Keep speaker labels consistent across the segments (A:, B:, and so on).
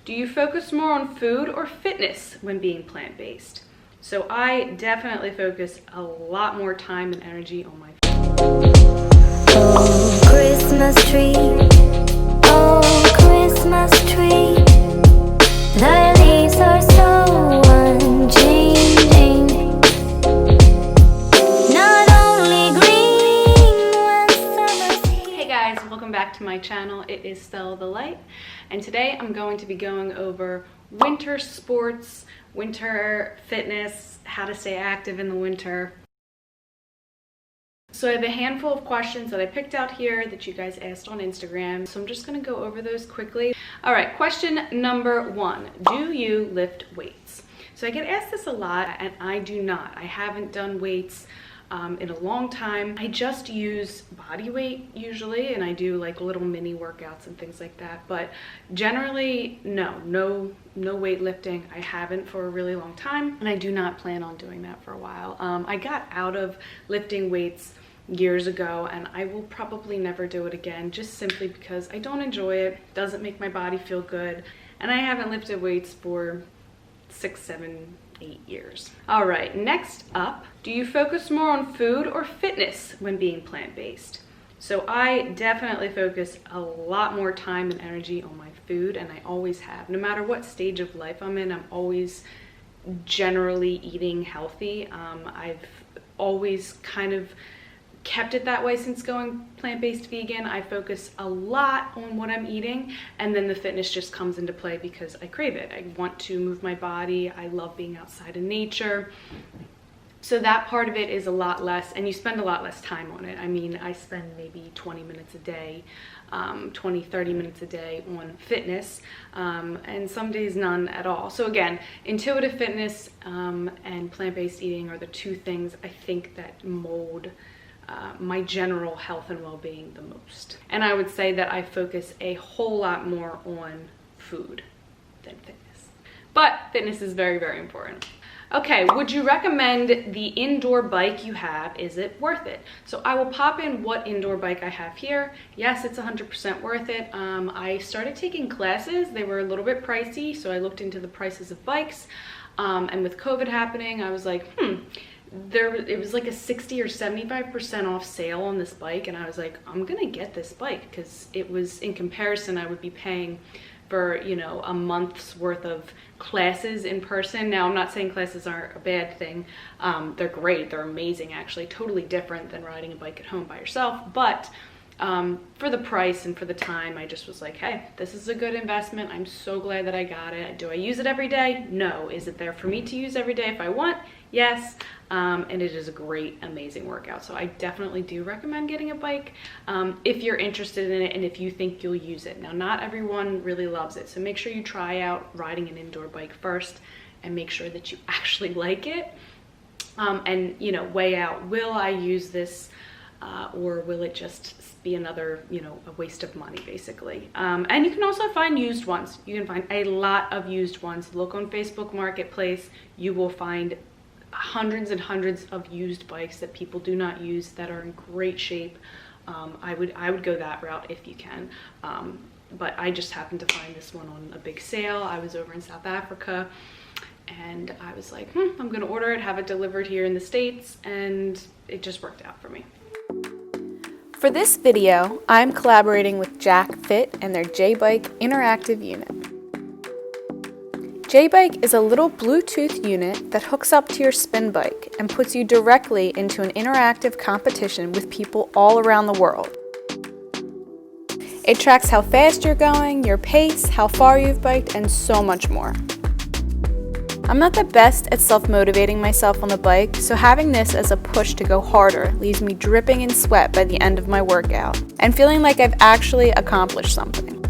A: Do you focus more on food or fitness when being plant-based? So I definitely focus a lot more time and energy on my food.
B: Oh, Christmas tree. Oh, Christmas tree. The leaves are so unchanging. Not only green when summer's here.
A: Hey guys, welcome back to my channel. It is Stella the Light, and today I'm going to be going over winter sports, winter fitness, how to stay active in the winter. So I have a handful of questions that I picked out here that you guys asked on Instagram. So I'm just gonna go over those quickly. All right, question number 1. Do you lift weights? So I get asked this a lot, and I do not. I haven't done weights in a long time. I just use body weight usually, and I do like little mini workouts and things like that. But generally, no weightlifting. I haven't for a really long time, and I do not plan on doing that for a while. I got out of lifting weights years ago, and I will probably never do it again, just simply because I don't enjoy it. Doesn't make my body feel good, and I haven't lifted weights for 6, 7, 8 years. All right, next up, do you focus more on food or fitness when being plant-based? So I definitely focus a lot more time and energy on my food, and I always have. No matter what stage of life I'm in, I'm always generally eating healthy. I've always kind of kept it that way since going plant-based vegan. I focus a lot on what I'm eating, and then the fitness just comes into play because I crave it. I want to move my body. I love being outside in nature. So that part of it is a lot less, and you spend a lot less time on it. I mean, I spend maybe 20 minutes a day, 20, 30 minutes a day on fitness, and some days none at all. So again, intuitive fitness and plant-based eating are the two things I think that mold my general health and well-being the most. And I would say that I focus a whole lot more on food than fitness. But fitness is very, very important. Okay, would you recommend the indoor bike you have? Is it worth it? So I will pop in what indoor bike I have here. Yes, it's 100% worth it. I started taking classes. They were a little bit pricey, so I looked into the prices of bikes. And with COVID happening, I was like, it was like a 60 or 75% off sale on this bike, and I was like, I'm gonna get this bike, because it was, in comparison, I would be paying for, you know, a month's worth of classes in person. Now, I'm not saying classes aren't a bad thing. They're great, they're amazing, actually, totally different than riding a bike at home by yourself, but for the price and for the time, I just was like, hey, this is a good investment. I'm so glad that I got it. Do I use it every day? No. Is it there for me to use every day if I want? Yes. And it is a great, amazing workout. So I definitely do recommend getting a bike if you're interested in it and if you think you'll use it. Now, not everyone really loves it, so make sure you try out riding an indoor bike first and make sure that you actually like it. And, you know, weigh out, will I use this or will it just be another, you know, a waste of money, basically. And you can also find used ones. You can find a lot of used ones. Look on Facebook Marketplace. You will find hundreds and hundreds of used bikes that people do not use that are in great shape. I would go that route if you can. But I just happened to find this one on a big sale. I was over in South Africa, and I was like, I'm gonna order it, have it delivered here in the States, and it just worked out for me.
C: For this video, I'm collaborating with JACFIT and their JBIKE interactive unit. JBIKE is a little Bluetooth unit that hooks up to your spin bike and puts you directly into an interactive competition with people all around the world. It tracks how fast you're going, your pace, how far you've biked, and so much more. I'm not the best at self-motivating myself on the bike, so having this as a push to go harder leaves me dripping in sweat by the end of my workout and feeling like I've actually accomplished something.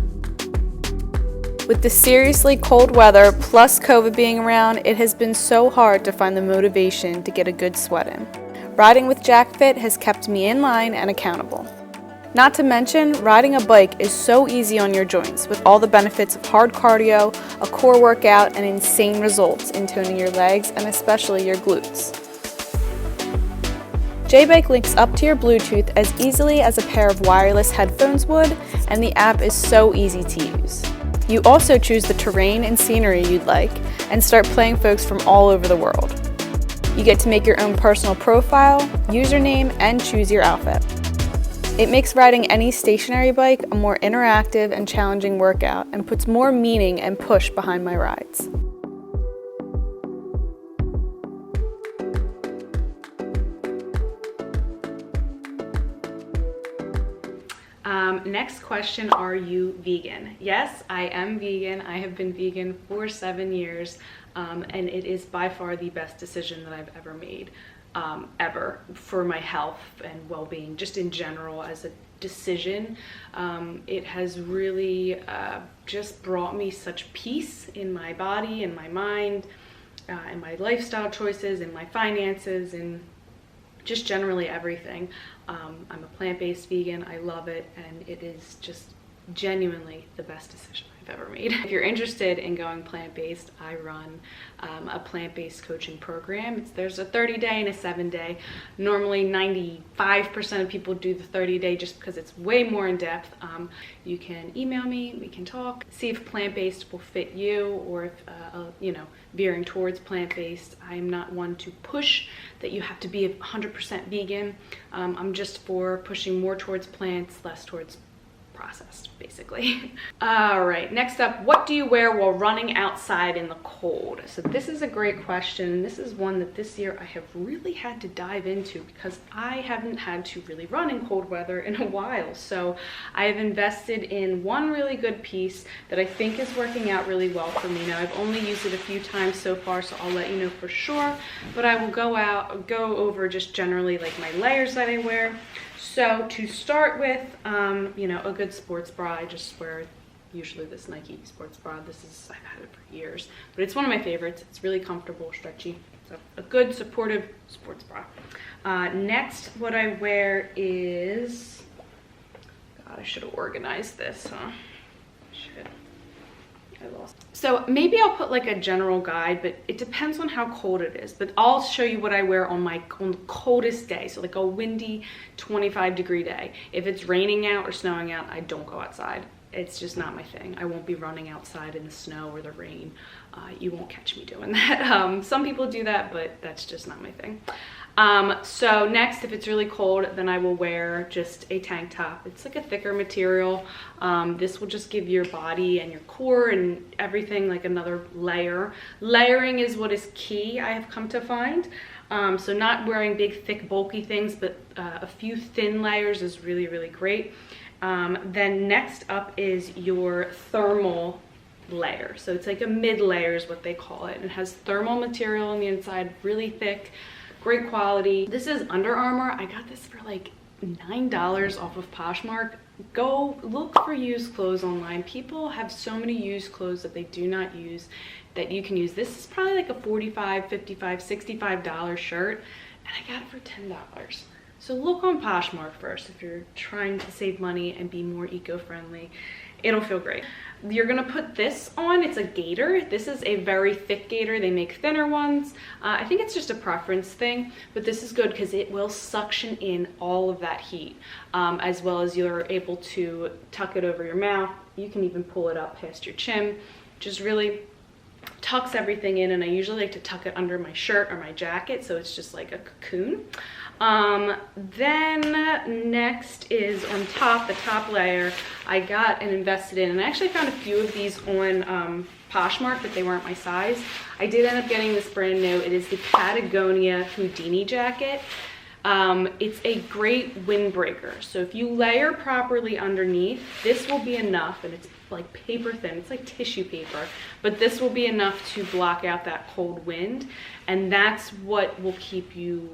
C: With the seriously cold weather plus COVID being around, it has been so hard to find the motivation to get a good sweat in. Riding with JACFIT has kept me in line and accountable. Not to mention, riding a bike is so easy on your joints with all the benefits of hard cardio, a core workout, and insane results in toning your legs and especially your glutes. JBIKE links up to your Bluetooth as easily as a pair of wireless headphones would, and the app is so easy to use. You also choose the terrain and scenery you'd like and start playing folks from all over the world. You get to make your own personal profile, username, and choose your outfit. It makes riding any stationary bike a more interactive and challenging workout and puts more meaning and push behind my rides.
A: Next question, are you vegan? Yes, I am vegan. I have been vegan for 7 years, and it is by far the best decision that I've ever made, ever, for my health and well-being, just in general as a decision. It has really just brought me such peace in my body and my mind, and my lifestyle choices and my finances and just generally everything. I'm a plant-based vegan. I love it, and it is just genuinely the best decision I've ever made. If you're interested in going plant-based, I run a plant-based coaching program. There's a 30-day and a 7-day. Normally 95% of people do the 30-day just because it's way more in depth. You can email me, we can talk, see if plant-based will fit you, or if you know, veering towards plant-based. I am not one to push that you have to be 100% vegan. I'm just for pushing more towards plants, less towards processed, basically. All right, next up, what do you wear while running outside in the cold? So this is a great question. This is one that this year I have really had to dive into because I haven't had to really run in cold weather in a while. So I have invested in one really good piece that I think is working out really well for me. Now, I've only used it a few times so far, so I'll let you know for sure, but I will go over just generally like my layers that I wear. So to start with, you know, a good sports bra. I just wear usually this Nike sports bra. I've had it for years, but it's one of my favorites. It's really comfortable, stretchy. So a good supportive sports bra. Next, what I wear is, God, I should have organized this, huh? Shit. I lost. So maybe I'll put like a general guide, but it depends on how cold it is. But I'll show you what I wear on the coldest day. So like a windy 25-degree day. If it's raining out or snowing out, I don't go outside. It's just not my thing. I won't be running outside in the snow or the rain. You won't catch me doing that. Some people do that, but that's just not my thing. So next, if it's really cold, then I will wear just a tank top. It's like a thicker material. This will just give your body and your core and everything like another layer. Layering is what is key, I have come to find. So not wearing big, thick, bulky things, but a few thin layers is really, really great. Then next up is your thermal layer. So it's like a mid layer is what they call it. It has thermal material on the inside, really thick, great quality. This is Under Armour. I got this for like $9 off of Poshmark. Go look for used clothes online. People have so many used clothes that they do not use that you can use. This is probably like a $45, $55, $65 shirt, and I got it for $10. So look on Poshmark first if you're trying to save money and be more eco-friendly. It'll feel great. You're gonna put this on. It's a gaiter. This is a very thick gaiter. They make thinner ones. I think it's just a preference thing, but this is good because it will suction in all of that heat, as well as you're able to tuck it over your mouth. You can even pull it up past your chin. Just really tucks everything in, and I usually like to tuck it under my shirt or my jacket, so it's just like a cocoon. Then next is on top, the top layer I got and invested in, and I actually found a few of these on Poshmark, but they weren't my size. I did end up getting this brand new. It is the Patagonia Houdini jacket. It's a great windbreaker. So if you layer properly underneath, this will be enough, and it's like paper thin. It's like tissue paper, but this will be enough to block out that cold wind, and that's what will keep you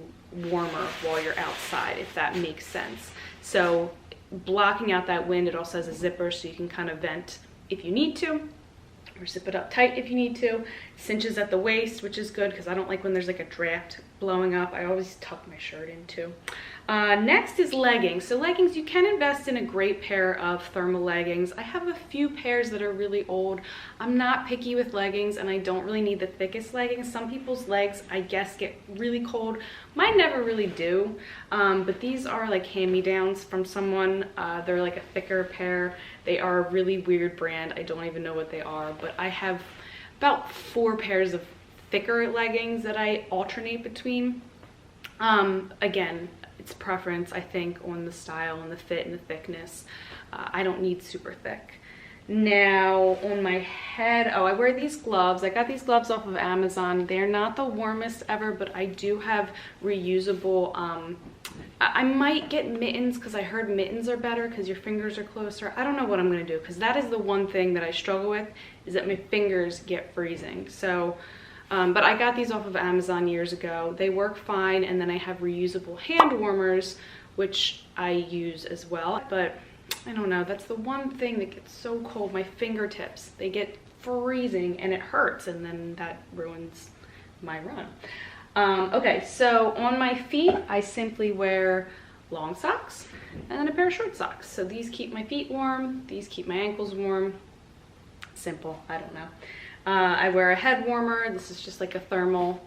A: warmer while you're outside, if that makes sense. So blocking out that wind, it also has a zipper so you can kind of vent if you need to, or zip it up tight if you need to. Cinches at the waist, which is good because I don't like when there's like a draft blowing up. I always tuck my shirt in too. Next is leggings. So leggings, you can invest in a great pair of thermal leggings. I have a few pairs that are really old. I'm not picky with leggings, and I don't really need the thickest leggings. Some people's legs, I guess, get really cold. Mine never really do, but these are like hand-me-downs from someone. They're like a thicker pair. They are a really weird brand. I don't even know what they are, but I have about 4 pairs of thicker leggings that I alternate between. Again, it's preference, I think, on the style and the fit and the thickness. I don't need super thick. Now, on my head, oh, I wear these gloves. I got these gloves off of Amazon. They're not the warmest ever, but I do have reusable, I might get mittens because I heard mittens are better because your fingers are closer. I don't know what I'm going to do, because that is the one thing that I struggle with, is that my fingers get freezing. So, but I got these off of Amazon years ago. They work fine, and then I have reusable hand warmers, which I use as well. But I don't know, that's the one thing that gets so cold. My fingertips, they get freezing and it hurts, and then that ruins my run. Okay, so on my feet, I simply wear long socks and then a pair of short socks. So these keep my feet warm, these keep my ankles warm. Simple, I don't know. I wear a head warmer. This is just like a thermal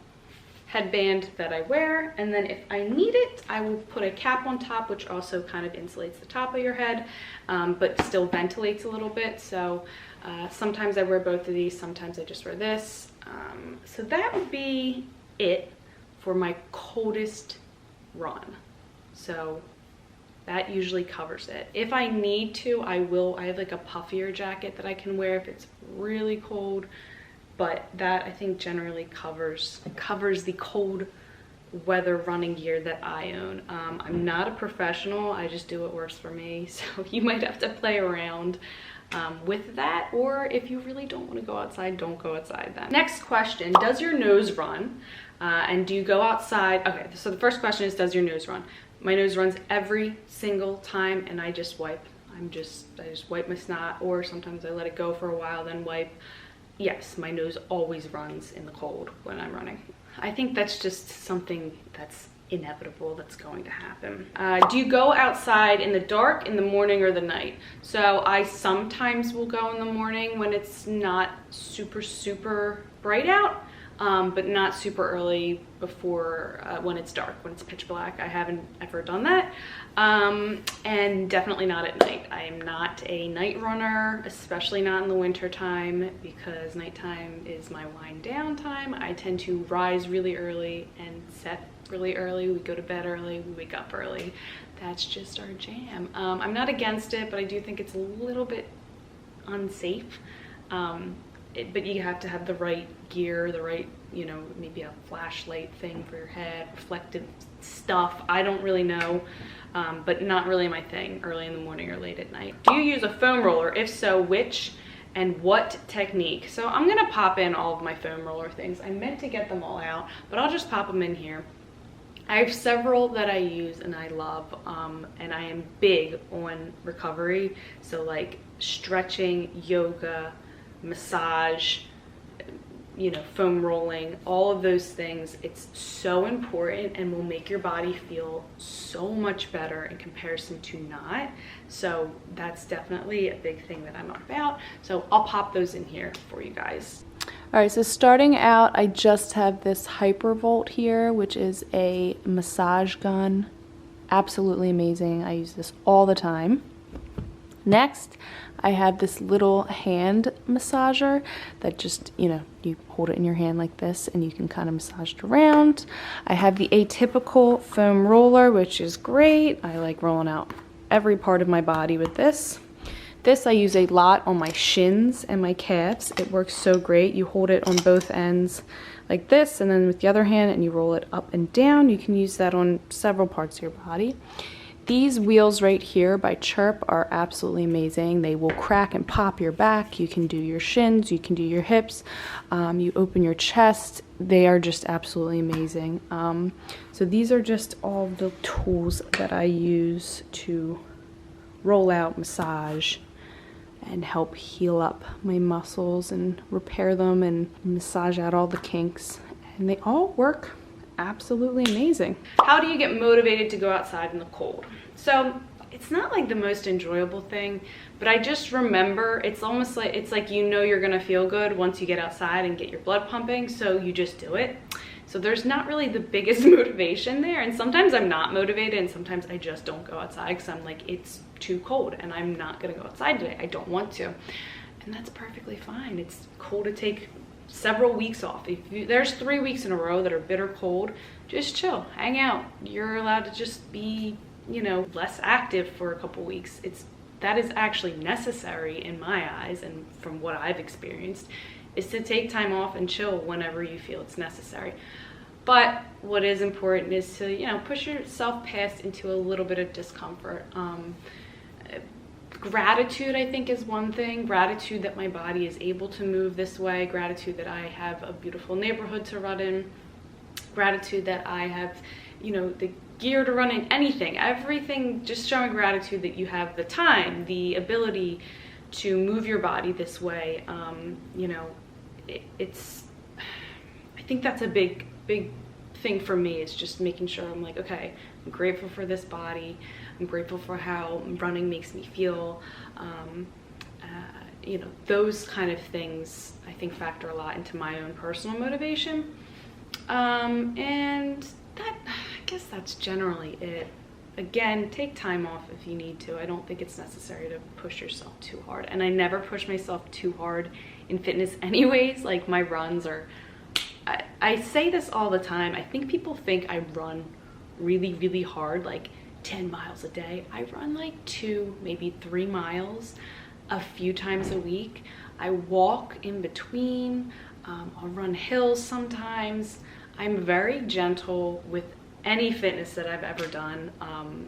A: headband that I wear, and then if I need it, I will put a cap on top, which also kind of insulates the top of your head, but still ventilates a little bit. So sometimes I wear both of these, sometimes I just wear this. So that would be it for my coldest run. So that usually covers it. If I need to, I have like a puffier jacket that I can wear if it's really cold, but that I think generally covers the cold weather running gear that I own. I'm not a professional, I just do what works for me, so you might have to play around with that, or if you really don't want to go outside, don't go outside then. Next question, does your nose run? And do you go outside? Okay, so the first question is, does your nose run? My nose runs every single time, and I just wipe. I just wipe my snot, or sometimes I let it go for a while, then wipe. Yes, my nose always runs in the cold when I'm running. I think that's just something that's inevitable, that's going to happen. Do you go outside in the dark, in the morning, or the night? So I sometimes will go in the morning when it's not super bright out, but not super early before when it's dark, when it's pitch black. I haven't ever done that. And definitely not at night. I am not a night runner, especially not in the winter time, because nighttime is my wind down time. I tend to rise really early and set really early. We go to bed early, we wake up early. That's just our jam. I'm not against it, but I do think it's a little bit unsafe. But you have to have the right gear, the right, you know, maybe a flashlight thing for your head, reflective stuff. I don't really know, but not really my thing, early in the morning or late at night. Do you use a foam roller? If so, which and what technique? So I'm gonna pop in all of my foam roller things. I meant to get them all out, but I'll just pop them in here. I have several that I use and I love, and I am big on recovery. So like stretching, yoga, massage, you know, foam rolling, all of those things. It's so important and will make your body feel so much better in comparison to not. So that's definitely a big thing that I'm about. So I'll pop those in here for you guys.
C: All right, so starting out, I just have this Hypervolt here, which is a massage gun. Absolutely amazing. I use this all the time. Next, I have this little hand massager that just, you know, you hold it in your hand like this and you can kind of massage it around. I have the Atypical foam roller, which is great. I like rolling out every part of my body with this. This I use a lot on my shins and my calves. It works so great. You hold it on both ends like this, and then with the other hand, and you roll it up and down. You can use that on several parts of your body. These wheels right here by Chirp are absolutely amazing. They will crack and pop your back. You can do your shins, you can do your hips, you open your chest. They are just absolutely amazing. So these are just all the tools that I use to roll out, massage, and help heal up my muscles and repair them and massage out all the kinks. And they all work
A: absolutely amazing. How do you get motivated to go outside in the cold? So it's not like the most enjoyable thing, but I just remember it's almost like, it's like, you know, you're gonna feel good once you get outside and get your blood pumping, so you just do it. So there's not really the biggest motivation there, and sometimes I'm not motivated and sometimes I just don't go outside because I'm like, it's too cold and I'm not gonna go outside today. I don't want to, and that's perfectly fine. It's cool to take several weeks off. There's 3 weeks in a row that are bitter cold, just chill, hang out. You're allowed to just be, you know, less active for a couple weeks. That is actually necessary in my eyes, and from what I've experienced, is to take time off and chill whenever you feel it's necessary. But what is important is to, you know, push yourself past into a little bit of discomfort. Gratitude, I think, is one thing. Gratitude that my body is able to move this way. Gratitude that I have a beautiful neighborhood to run in. Gratitude that I have, you know, the gear to run in, anything, everything, just showing gratitude that you have the time, the ability to move your body this way. You know, I think that's a big thing for me, is just making sure I'm like, okay, I'm grateful for this body. I'm grateful for how running makes me feel. You know, those kind of things I think factor a lot into my own personal motivation. And that, I guess that's generally it. Again, take time off if you need to. I don't think it's necessary to push yourself too hard. And I never push myself too hard in fitness anyways. Like, my runs are, I say this all the time. I think people think I run really, really hard, like 10 miles a day. I run like 2, maybe 3 miles a few times a week. I walk in between. I'll run hills sometimes. I'm very gentle with any fitness that I've ever done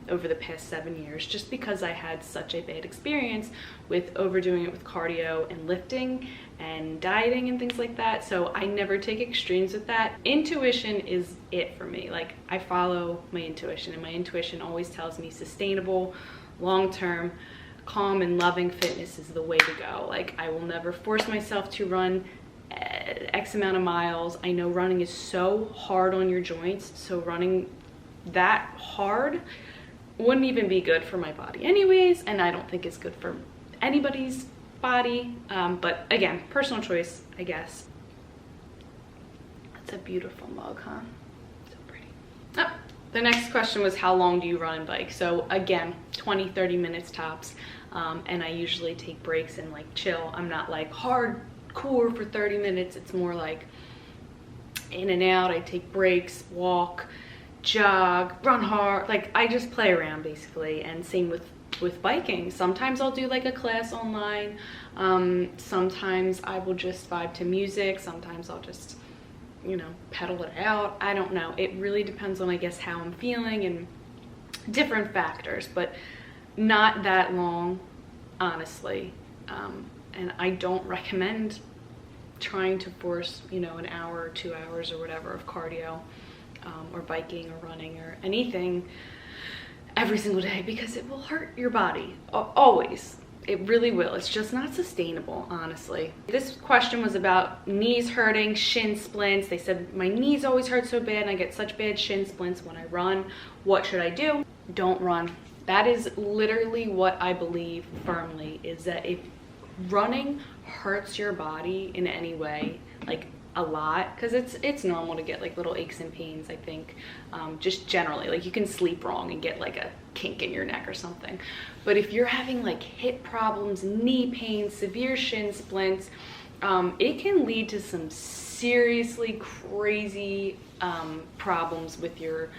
A: over the past 7 years, just because I had such a bad experience with overdoing it with cardio and lifting and dieting and things like that. So I never take extremes with that. Intuition is it for me. Like, I follow my intuition, and my intuition always tells me sustainable, long-term, calm and loving fitness is the way to go. Like, I will never force myself to run X amount of miles. I know running is so hard on your joints, so running that hard wouldn't even be good for my body anyways, and I don't think it's good for anybody's body. But again, personal choice, I guess. That's a beautiful mug, huh? So pretty. Oh, the next question was, how long do you run and bike? So again, 20-30 minutes tops, and I usually take breaks and like chill. I'm not like hardcore for 30 minutes. It's more like in and out. I take breaks, walk, jog, run hard. Like, I just play around basically. And same with biking. Sometimes I'll do like a class online. Sometimes I will just vibe to music. Sometimes I'll just, you know, pedal it out. I don't know. It really depends on, I guess, how I'm feeling and different factors, but not that long, honestly. And I don't recommend trying to force, you know, an hour or 2 hours or whatever of cardio, or biking or running or anything every single day, because it will hurt your body. Always. It really will. It's just not sustainable, honestly. This question was about knees hurting, shin splints. They said, my knees always hurt so bad and I get such bad shin splints when I run. What should I do? Don't run. That is literally what I believe firmly, is that if running hurts your body in any way, like a lot, because it's normal to get like little aches and pains, I think, just generally, like you can sleep wrong and get like a kink in your neck or something. But if you're having like hip problems, knee pain, severe shin splints, it can lead to some seriously crazy problems with your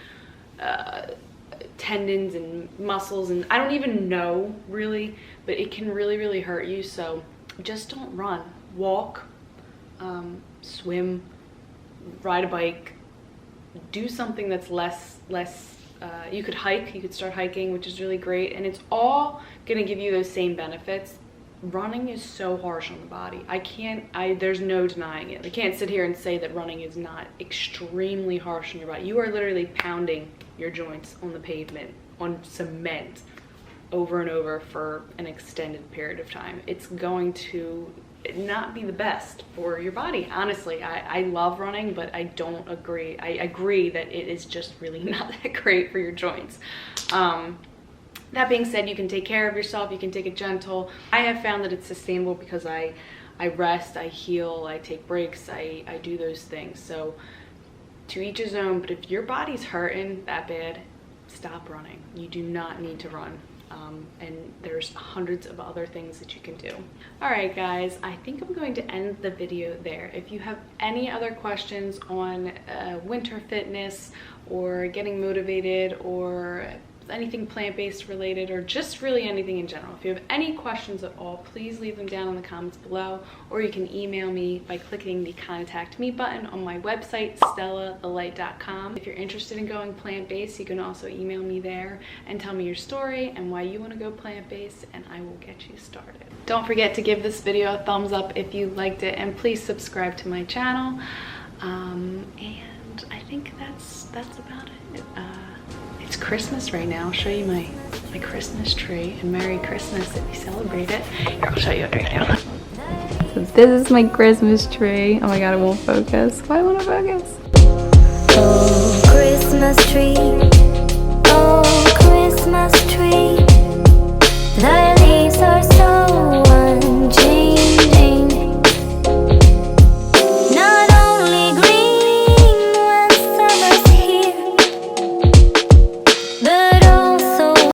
A: tendons and muscles, and I don't even know really, but it can really, really hurt you. So just don't run. Walk, swim, ride a bike, do something that's less you could hike. You could start hiking, which is really great, and it's all gonna give you those same benefits. Running is so harsh on the body. There's no denying it. I can't sit here and say that running is not extremely harsh on your body. You are literally pounding your joints on the pavement, on cement, over and over for an extended period of time. It's going to not be the best for your body. Honestly, I love running, but I don't agree. I agree that it is just really not that great for your joints. That being said, you can take care of yourself, you can take it gentle. I have found that it's sustainable because I rest, I heal, I take breaks, I do those things. So to each his own, but if your body's hurting that bad, stop running. You do not need to run. And there's hundreds of other things that you can do. All right, guys, I think I'm going to end the video there. If you have any other questions on winter fitness or getting motivated or anything plant-based related or just really anything in general, if you have any questions at all, please leave them down in the comments below, or you can email me by clicking the contact me button on my website, StellaTheLight.com. If you're interested in going plant-based, you can also email me there and tell me your story and why you want to go plant-based, and I will get you started. Don't forget to give this video a thumbs up if you liked it, and please subscribe to my channel. And I think that's about it. It's Christmas right now. I'll show you my Christmas tree, and Merry Christmas if you celebrate it. Here, I'll show you it right now. So this is my Christmas tree. Oh my god, it won't focus. Why won't it focus?
B: Oh, Christmas tree. Oh, Christmas tree. The leaves are so